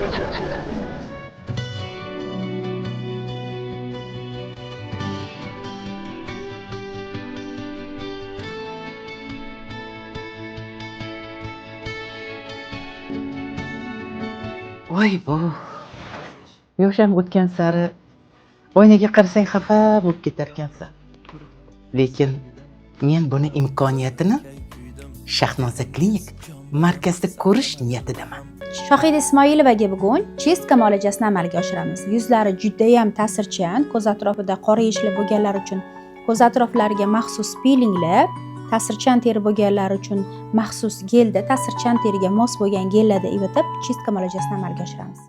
Voy bu. Yosham o'tgan sari oynaga qarasang xafa bo'lib ketarkansan. Lekin men buni imkoniyatini Shahnoza klinik markazida ko'rish niyatidaman. Shohida Ismoilovaga bugun chistka muolajasini amalga oshiramiz. Yuzlari juda ham ta'sirchan, ko'z atrofida qora yishli bo'lganlar uchun ko'z atroflariga maxsus pilinglar, ta'sirchan teri bo'lganlar uchun maxsus gelda, ta'sirchan teriga mos bo'lgan gellarda ivitib chistka muolajasini amalga oshiramiz.